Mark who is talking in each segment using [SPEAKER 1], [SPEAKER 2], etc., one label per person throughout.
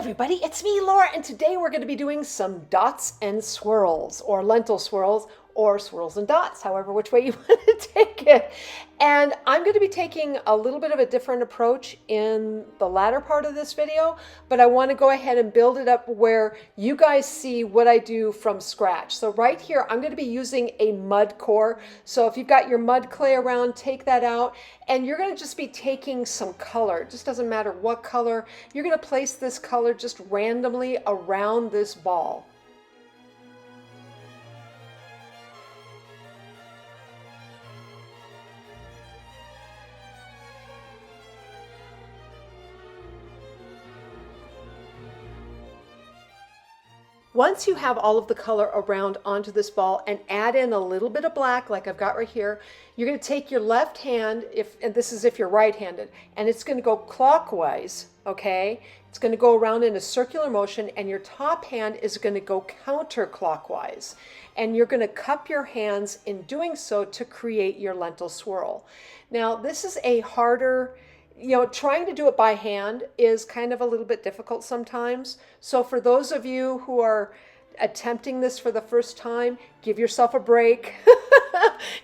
[SPEAKER 1] everybody, it's me, Laura, and today we're going to be doing some dots and swirls, or lentil swirls, or swirls and dots, however which way you want to take it. And I'm going to be taking a little bit of a different approach in the latter part of this video, but I want to go ahead and build it up where you guys see what I do from scratch. So right here, I'm going to be using a mud core. So if you've got your mud clay around, take that out, and you're going to just be taking some color. It just doesn't matter what color. You're going to place this color just randomly around this ball. Once you have all of the color around onto this ball and add in a little bit of black like I've got right here, you're going to take your left hand, and this is if you're right-handed, and it's going to go clockwise, okay? It's going to go around in a circular motion, and your top hand is going to go counterclockwise. And you're going to cup your hands in doing so to create your lentil swirl. Now, this is a harder, trying to do it by hand is kind of a little bit difficult sometimes. So for those of you who are attempting this for the first time, give yourself a break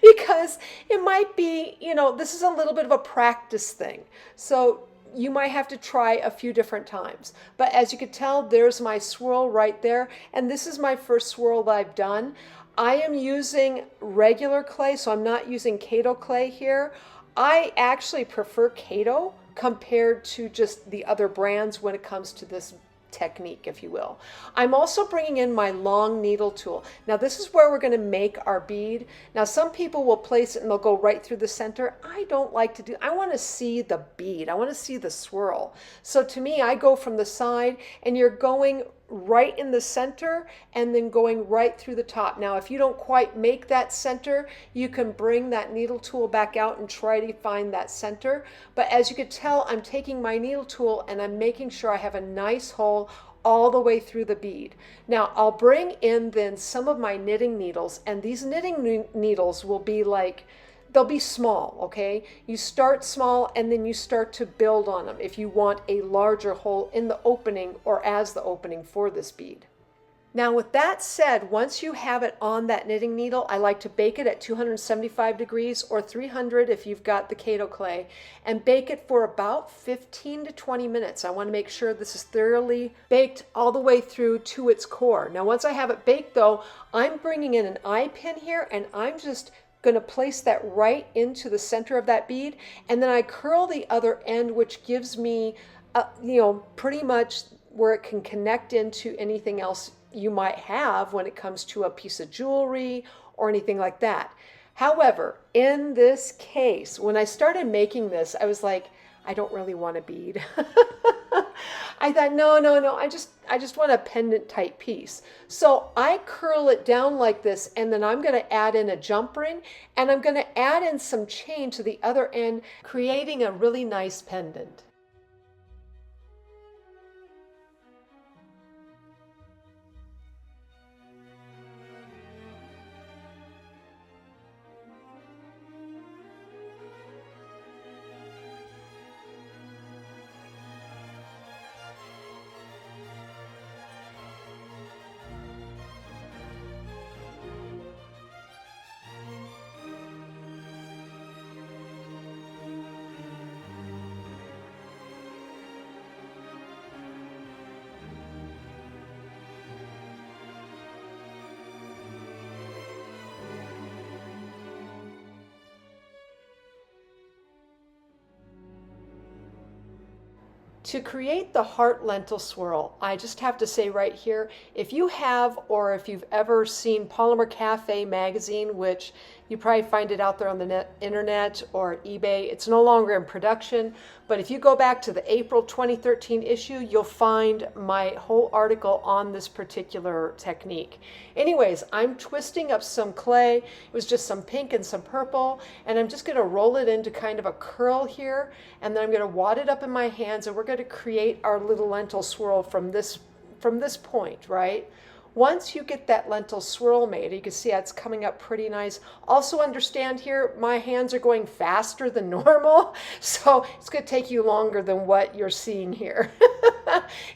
[SPEAKER 1] because it might be, this is a little bit of a practice thing. So you might have to try a few different times. But as you can tell, there's my swirl right there. And this is my first swirl that I've done. I am using regular clay, so I'm not using Kato clay here. I actually prefer Kato compared to just the other brands when it comes to this technique, if you will. I'm also bringing in my long needle tool. Now this is where we're going to make our bead. Now some people will place it and they'll go right through the center. I don't like to do, I want to see the bead. I want to see the swirl. So to me, I go from the side and you're going right in the center and then going right through the top. Now if you don't quite make that center, you can bring that needle tool back out and try to find that center. But as you can tell, I'm taking my needle tool and I'm making sure I have a nice hole all the way through the bead. Now I'll bring in then some of my knitting needles, and these knitting needles will be like, they'll be small, okay? You start small and then you start to build on them if you want a larger hole in the opening or as the opening for this bead. Now with that said, once you have it on that knitting needle, I like to bake it at 275 degrees or 300 if you've got the Kato clay, and bake it for about 15 to 20 minutes. I want to make sure this is thoroughly baked all the way through to its core. Now once I have it baked though, I'm bringing in an eye pin here and I'm just going to place that right into the center of that bead, and then I curl the other end, which gives me pretty much where it can connect into anything else you might have when it comes to a piece of jewelry or anything like that. However, in this case, when I started making this, I was like, I don't really want a bead. I thought, no, I just want a pendant type piece. So I curl it down like this, and then I'm going to add in a jump ring, and I'm going to add in some chain to the other end, creating a really nice pendant. To create the heart lentil swirl, I just have to say right here, if you have, or if you've ever seen Polymer Cafe magazine, which you probably find it out there on the internet or eBay, it's no longer in production, but if you go back to the April 2013 issue, you'll find my whole article on this particular technique. Anyways, I'm twisting up some clay. It was just some pink and some purple, and I'm just going to roll it into kind of a curl here, and then I'm going to wad it up in my hands, and we're going to create our little lentil swirl from this point, right? Once you get that lentil swirl made, you can see it's coming up pretty nice. Also understand here, my hands are going faster than normal, so it's going to take you longer than what you're seeing here.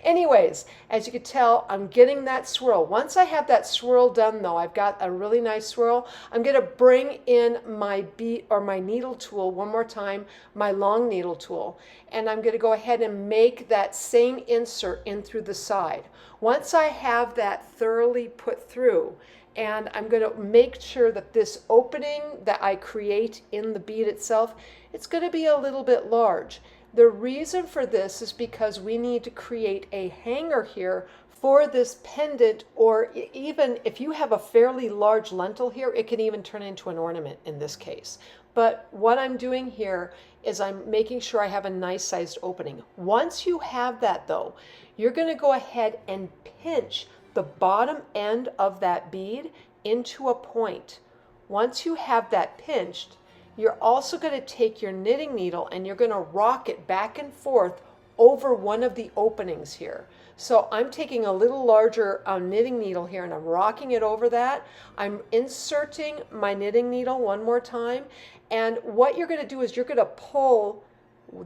[SPEAKER 1] Anyways, as you can tell, I'm getting that swirl. Once I have that swirl done though, I've got a really nice swirl, I'm going to bring in my bead or my needle tool one more time, my long needle tool, and I'm going to go ahead and make that same insert in through the side. Once I have that thoroughly put through, and I'm going to make sure that this opening that I create in the bead itself, it's going to be a little bit large. The reason for this is because we need to create a hanger here for this pendant, or even if you have a fairly large lentil here, it can even turn into an ornament in this case. But what I'm doing here is I'm making sure I have a nice sized opening. Once you have that though, you're going to go ahead and pinch the bottom end of that bead into a point. Once you have that pinched, you're also going to take your knitting needle and you're going to rock it back and forth over one of the openings here. So I'm taking a little larger knitting needle here and I'm rocking it over that. I'm inserting my knitting needle one more time, and what you're going to do is you're going to pull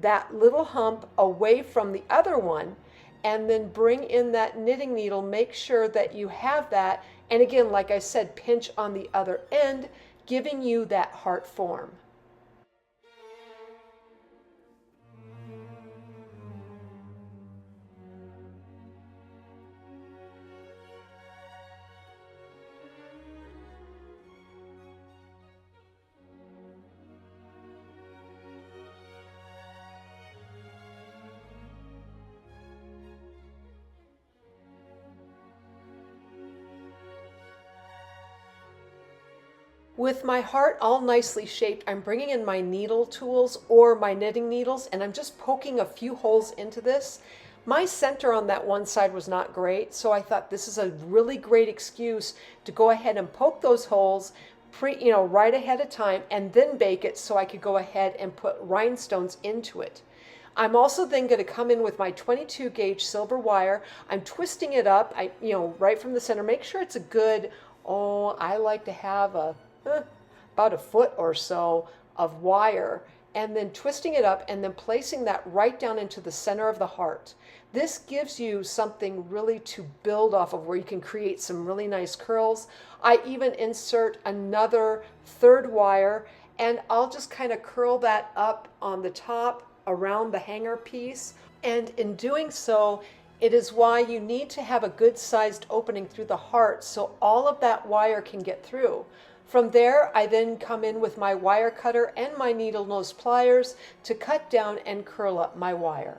[SPEAKER 1] that little hump away from the other one and then bring in that knitting needle. Make sure that you have that, and again, like I said, pinch on the other end, giving you that heart form. With my heart all nicely shaped, I'm bringing in my needle tools or my knitting needles, and I'm just poking a few holes into this. My center on that one side was not great, so I thought this is a really great excuse to go ahead and poke those holes right ahead of time and then bake it so I could go ahead and put rhinestones into it. I'm also then going to come in with my 22 gauge silver wire. I'm twisting it up, right from the center. Make sure it's a good, I like to have about a foot or so of wire, and then twisting it up and then placing that right down into the center of the heart. This gives you something really to build off of where you can create some really nice curls. I even insert another third wire, and I'll just kind of curl that up on the top around the hanger piece. And in doing so, it is why you need to have a good sized opening through the heart so all of that wire can get through. From there, I then come in with my wire cutter and my needle nose pliers to cut down and curl up my wire.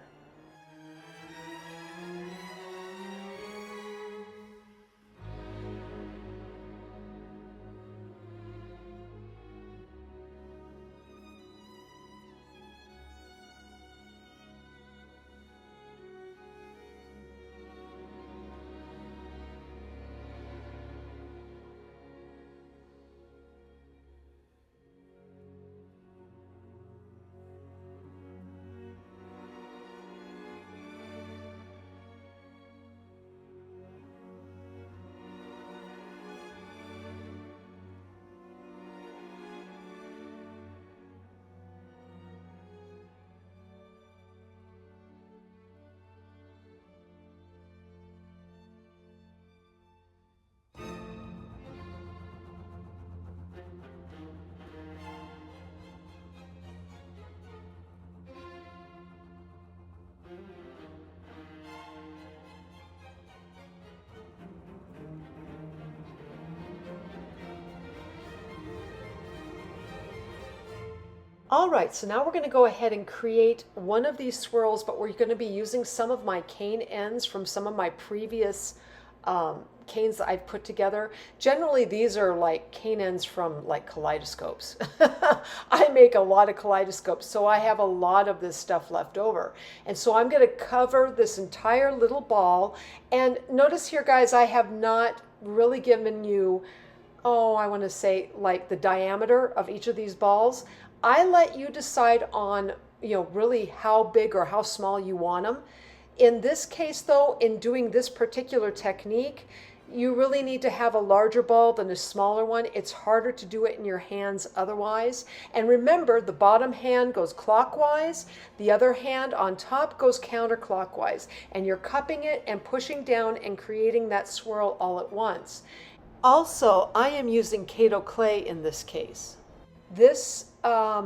[SPEAKER 1] All right, so now we're going to go ahead and create one of these swirls, but we're going to be using some of my cane ends from some of my previous canes that I've put together. Generally, these are like cane ends from like kaleidoscopes. I make a lot of kaleidoscopes, so I have a lot of this stuff left over. And so I'm going to cover this entire little ball. And notice here, guys, I have not really given you, I want to say like the diameter of each of these balls. I let you decide on, really how big or how small you want them. In this case, though, in doing this particular technique, You really need to have a larger ball than a smaller one. It's harder to do it in your hands otherwise. And remember, the bottom hand goes clockwise, the other hand on top goes counterclockwise, and you're cupping it and pushing down and creating that swirl all at once. Also, I am using Kato clay in this case. This, I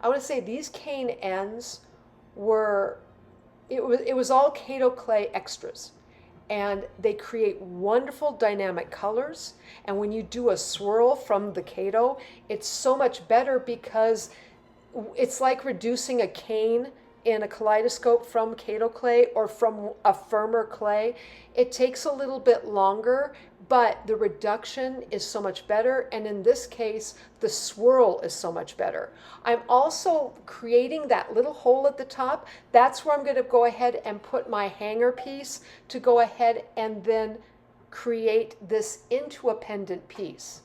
[SPEAKER 1] want to say these cane ends were, it was all Kato clay extras. And they create wonderful dynamic colors. And when you do a swirl from the Kato, it's so much better because it's like reducing a cane in a kaleidoscope from Kato clay or from a firmer clay. It takes a little bit longer, but the reduction is so much better. And in this case, the swirl is so much better. I'm also creating that little hole at the top. That's where I'm going to go ahead and put my hanger piece to go ahead and then create this into a pendant piece.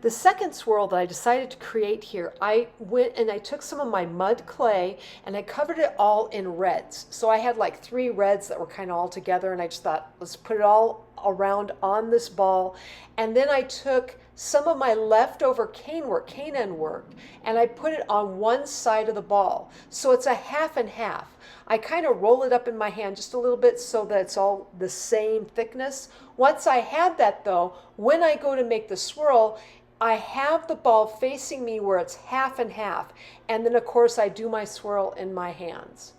[SPEAKER 1] The second swirl that I decided to create here, I went and I took some of my mud clay and I covered it all in reds. So I had like 3 reds that were kind of all together, and I just thought, let's put it all around on this ball. And then I took some of my leftover cane end work, and I put it on one side of the ball. So it's a half and half. I kind of roll it up in my hand just a little bit so that it's all the same thickness. Once I had that though, when I go to make the swirl, I have the ball facing me where it's half and half, and then of course I do my swirl in my hands.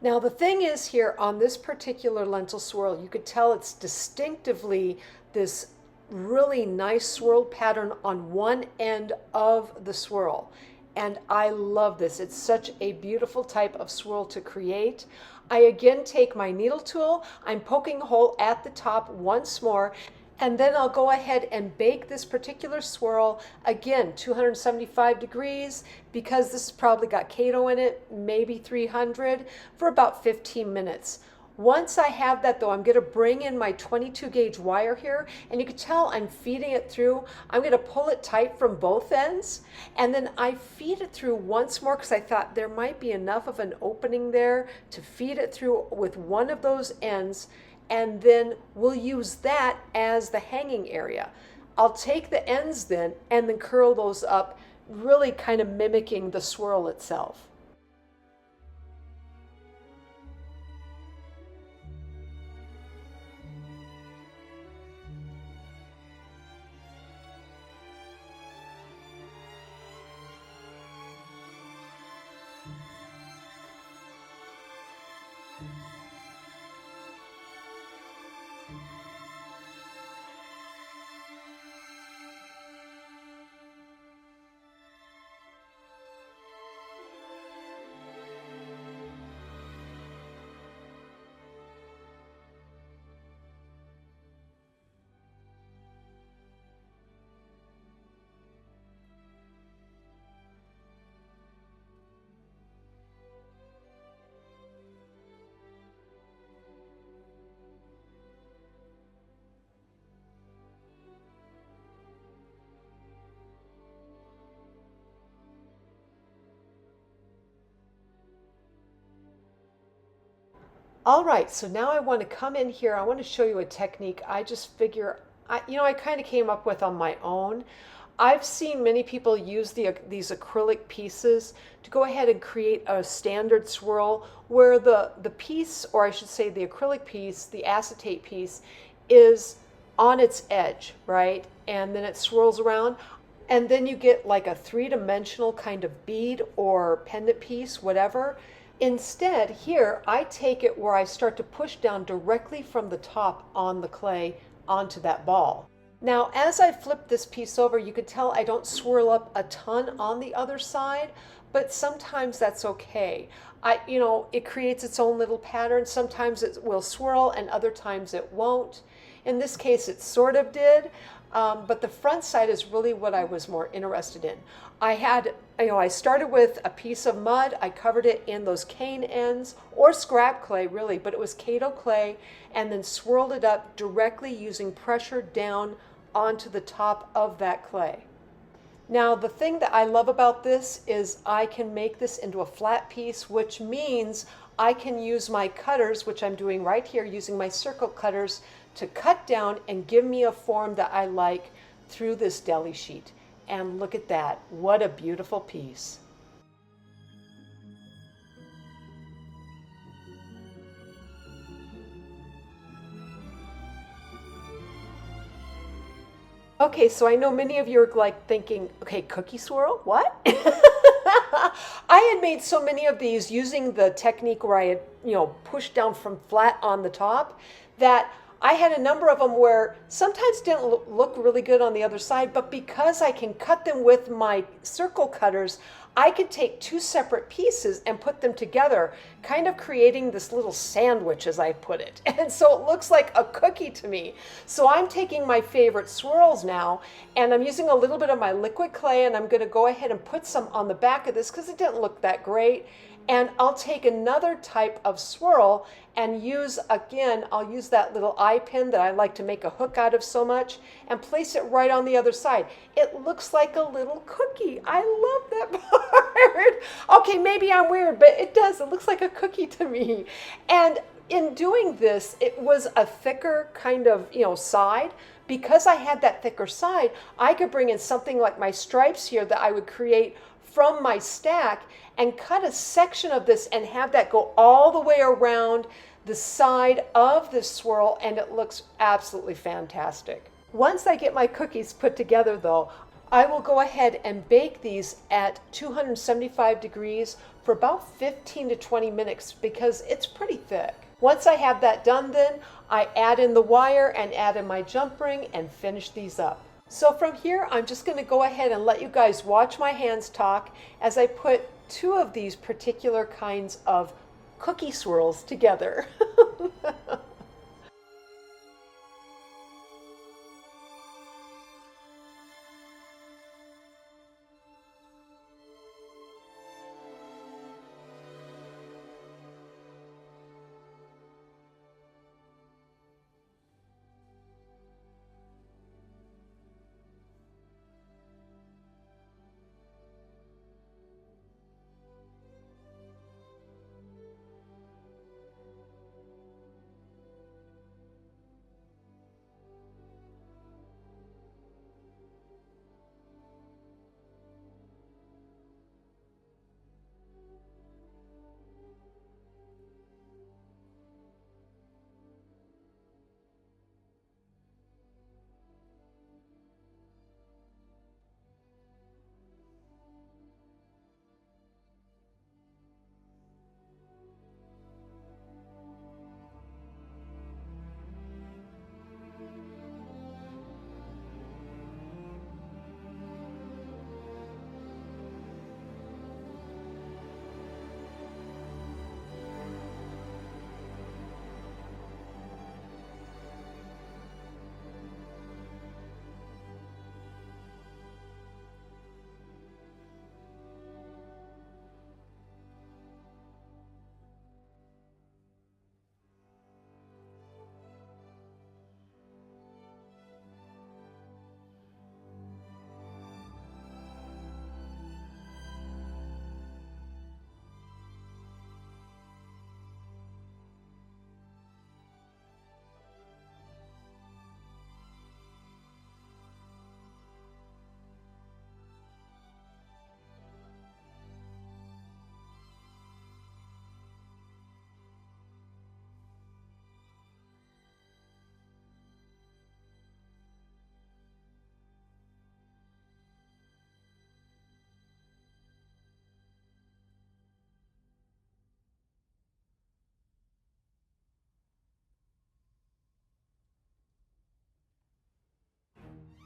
[SPEAKER 1] Now the thing is here on this particular lentil swirl, you could tell it's distinctively this really nice swirl pattern on one end of the swirl. And I love this. It's such a beautiful type of swirl to create. I again take my needle tool, I'm poking a hole at the top once more, and then I'll go ahead and bake this particular swirl, again, 275 degrees, because this has probably got Kato in it, maybe 300, for about 15 minutes. Once I have that though, I'm going to bring in my 22 gauge wire here, and you can tell I'm feeding it through. I'm going to pull it tight from both ends, and then I feed it through once more because I thought there might be enough of an opening there to feed it through with one of those ends, and then we'll use that as the hanging area. I'll take the ends then and then curl those up, really kind of mimicking the swirl itself. All right, so now I want to come in here. I want to show you a technique I just figure, I kind of came up with on my own. I've seen many people use these acrylic pieces to go ahead and create a standard swirl where the piece, or I should say the acrylic piece, the acetate piece, is on its edge, right? And then it swirls around. And then you get like a 3-dimensional kind of bead or pendant piece, whatever. Instead, here, I take it where I start to push down directly from the top on the clay onto that ball. Now, as I flip this piece over, you can tell I don't swirl up a ton on the other side, but sometimes that's okay. It creates its own little pattern. Sometimes it will swirl and other times it won't. In this case, it sort of did, but the front side is really what I was more interested in. I had, I started with a piece of mud. I covered it in those cane ends, or scrap clay really, but it was Kato clay, and then swirled it up directly using pressure down onto the top of that clay. Now, the thing that I love about this is I can make this into a flat piece, which means I can use my cutters, which I'm doing right here, using my circle cutters to cut down and give me a form that I like through this deli sheet. And look at that, what a beautiful piece. Okay, so I know many of you are like thinking, okay, cookie swirl, what? I had made so many of these using the technique where I had, pushed down from flat on the top, that I had a number of them where sometimes didn't look really good on the other side, but because I can cut them with my circle cutters, I could take two separate pieces and put them together, kind of creating this little sandwich, as I put it. And so it looks like a cookie to me. So I'm taking my favorite swirls now, and I'm using a little bit of my liquid clay, and I'm going to go ahead and put some on the back of this because it didn't look that great. And I'll take another type of swirl and use, again, I'll use that little eye pin that I like to make a hook out of so much and place it right on the other side. It looks like a little cookie. I love that part. Okay, maybe I'm weird, but it does. It looks like a cookie to me. And in doing this, it was a thicker kind of, side. Because I had that thicker side, I could bring in something like my stripes here that I would create from my stack and cut a section of this and have that go all the way around the side of this swirl, and it looks absolutely fantastic. Once I get my cookies put together though, I will go ahead and bake these at 275 degrees for about 15 to 20 minutes because it's pretty thick. Once I have that done then, I add in the wire and add in my jump ring and finish these up. So from here, I'm just going to go ahead and let you guys watch my hands talk as I put two of these particular kinds of cookie swirls together.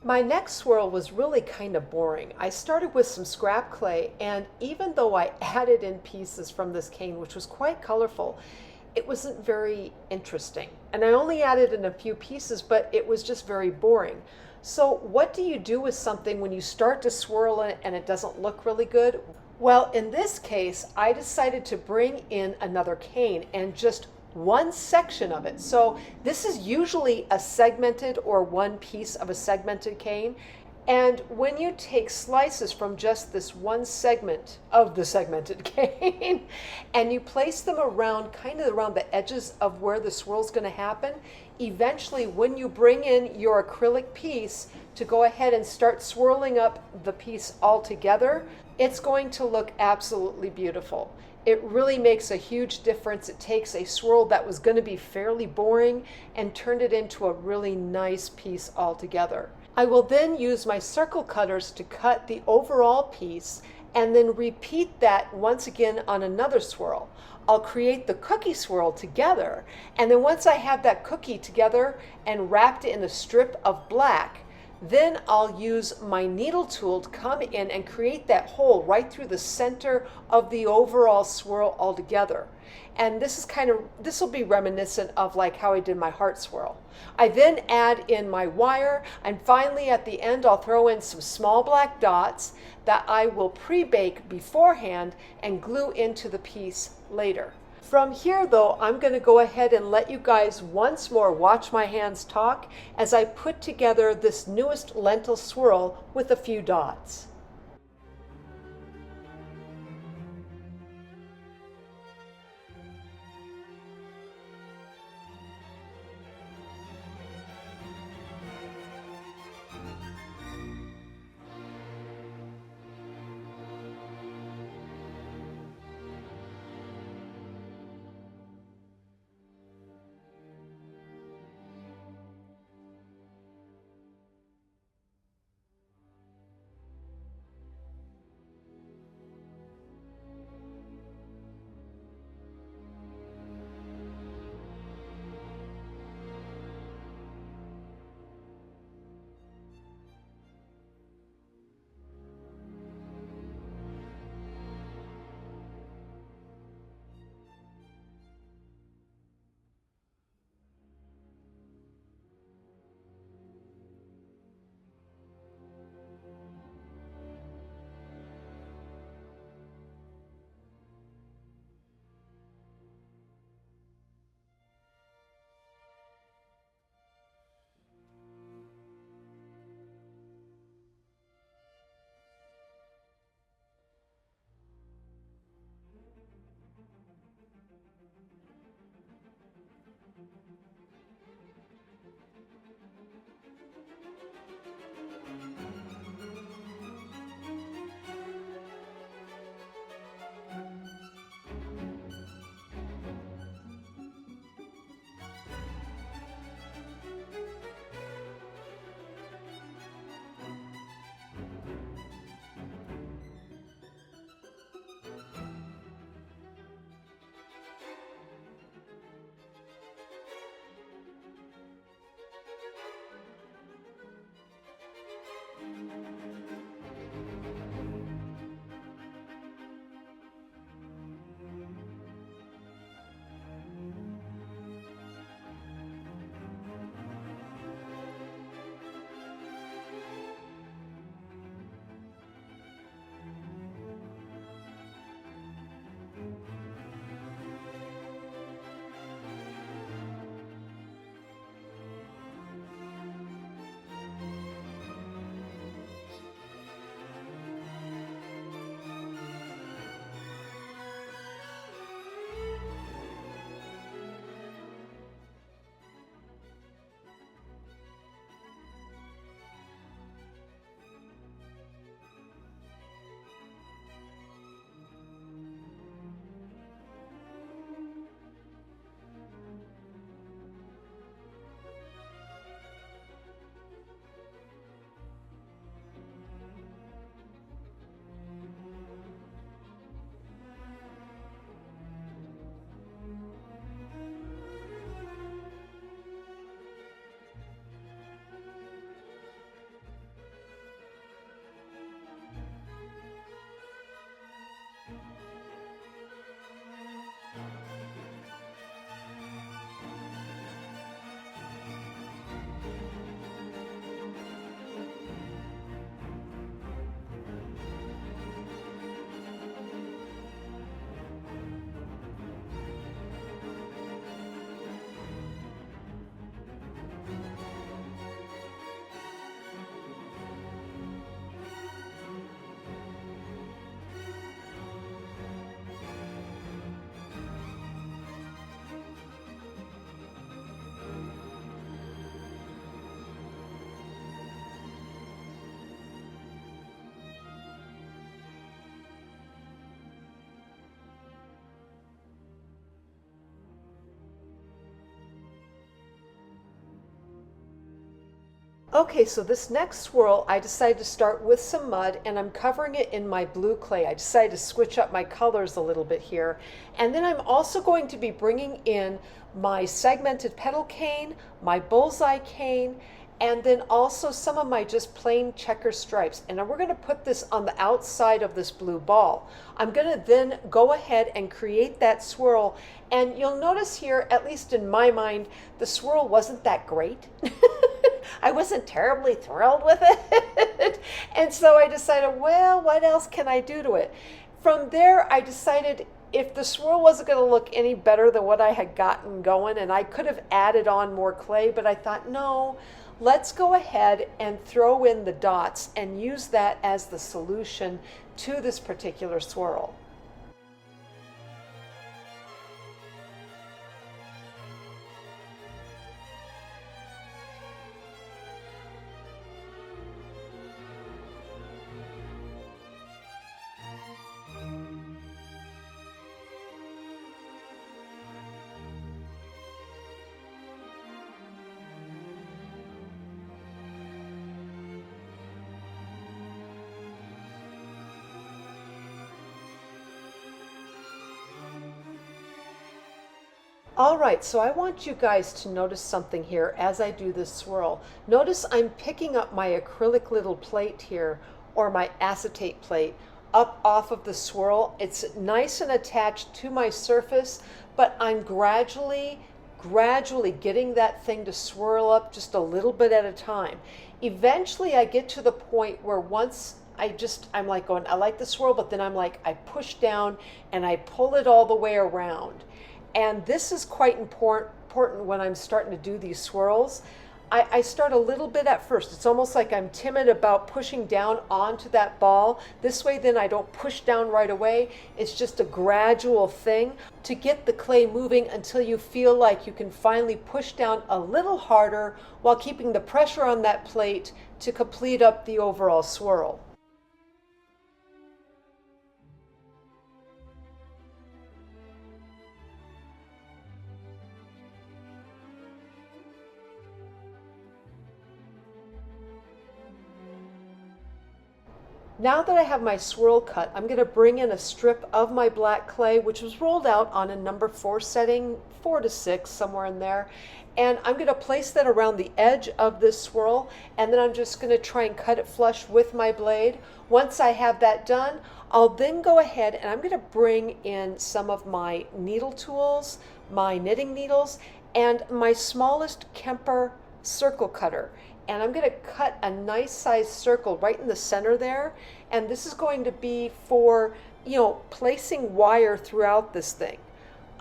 [SPEAKER 1] My next swirl was really kind of boring. I started with some scrap clay, and even though I added in pieces from this cane, which was quite colorful, it wasn't very interesting. And I only added in a few pieces, but it was just very boring. So what do you do with something when you start to swirl it and it doesn't look really good? Well, in this case, I decided to bring in another cane and just one section of it. So this is usually a segmented or one piece of a segmented cane. And when you take slices from just this one segment of the segmented cane and you place them around, kind of around the edges of where the swirl is going to happen, eventually when you bring in your acrylic piece to go ahead and start swirling up the piece all together, it's going to look absolutely beautiful. It really makes a huge difference. It takes a swirl that was going to be fairly boring and turned it into a really nice piece altogether. I will then use my circle cutters to cut the overall piece and then repeat that once again on another swirl. I'll create the cookie swirl together, and then once I have that cookie together and wrapped it in a strip of black, then I'll use my needle tool to come in and create that hole right through the center of the overall swirl altogether. And this will be reminiscent of like how I did my heart swirl. I then add in my wire, and finally at the end I'll throw in some small black dots that I will pre-bake beforehand and glue into the piece later. From here though, I'm going to go ahead and let you guys once more watch my hands talk as I put together this newest lentil swirl with a few dots. Okay, so this next swirl, I decided to start with some mud and I'm covering it in my blue clay. I decided to switch up my colors a little bit here. And then I'm also going to be bringing in my segmented petal cane, my bullseye cane, and then also some of my just plain checker stripes. And then we're going to put this on the outside of this blue ball. I'm going to then go ahead and create that swirl. And you'll notice here, at least in my mind, the swirl wasn't that great. I wasn't terribly thrilled with it. And so I decided, well, what else can I do to it? From there, I decided if the swirl wasn't going to look any better than what I had gotten going, and I could have added on more clay, but I thought, no, let's go ahead and throw in the dots and use that as the solution to this particular swirl. All right, so I want you guys to notice something here as I do this swirl. Notice I'm picking up my acrylic little plate here, or my acetate plate, up off of the swirl. It's nice and attached to my surface, but I'm gradually getting that thing to swirl up just a little bit at a time. Eventually I get to the point where once I'm like going, I like the swirl, but then I'm like, I push down and I pull it all the way around. And this is quite important when I'm starting to do these swirls. I start a little bit at first. It's almost like I'm timid about pushing down onto that ball. This way then I don't push down right away. It's just a gradual thing to get the clay moving until you feel like you can finally push down a little harder while keeping the pressure on that plate to complete up the overall swirl. Now that I have my swirl cut, I'm going to bring in a strip of my black clay, which was rolled out on a number 4 setting, 4 to 6, somewhere in there. And I'm going to place that around the edge of this swirl, and then I'm just going to try and cut it flush with my blade. Once I have that done, I'll then go ahead and I'm going to bring in some of my needle tools, my knitting needles, and my smallest Kemper circle cutter. And I'm going to cut a nice sized circle right in the center there. And this is going to be for, placing wire throughout this thing.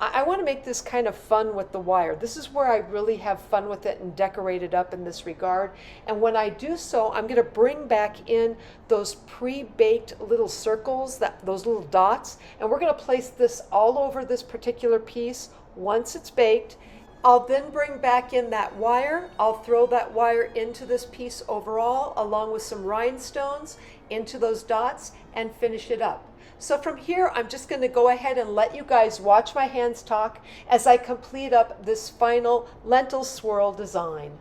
[SPEAKER 1] I want to make this kind of fun with the wire. This is where I really have fun with it and decorate it up in this regard. And when I do so, I'm going to bring back in those pre-baked little circles, those little dots, and we're going to place this all over this particular piece once it's baked. I'll then bring back in that wire. I'll throw that wire into this piece overall, along with some rhinestones into those dots, and finish it up. So from here, I'm just going to go ahead and let you guys watch my hands talk as I complete up this final lentil swirl design.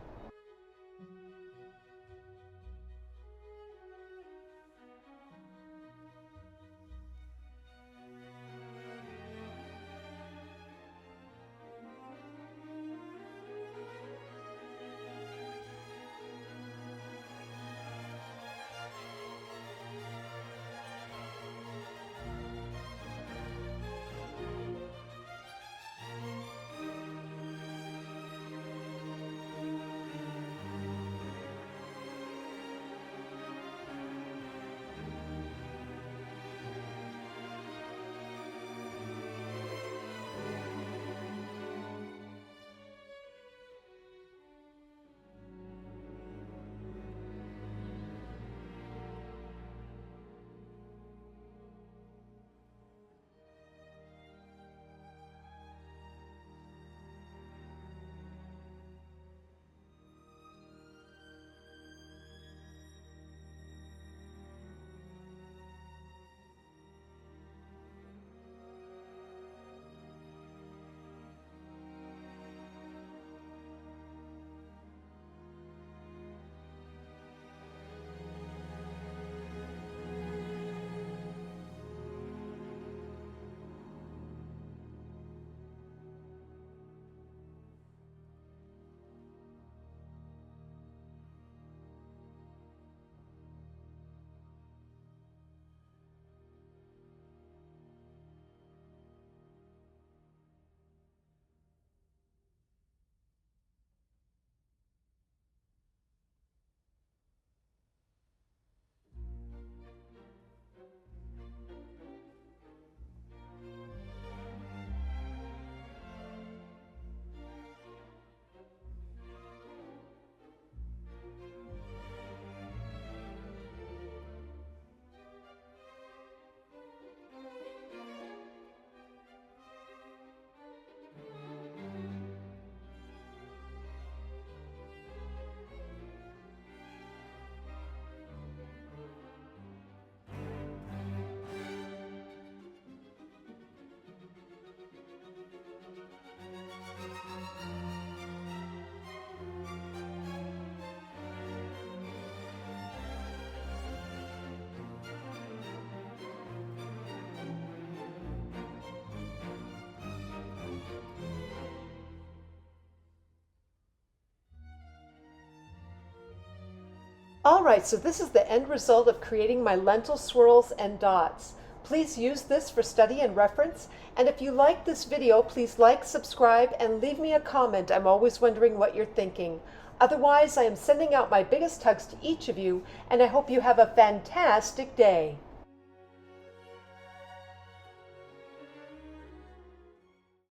[SPEAKER 1] All right, so this is the end result of creating my lentil swirls and dots. Please use this for study and reference. And if you like this video, please like, subscribe, and leave me a comment. I'm always wondering what you're thinking. Otherwise, I am sending out my biggest hugs to each of you, and I hope you have a fantastic day.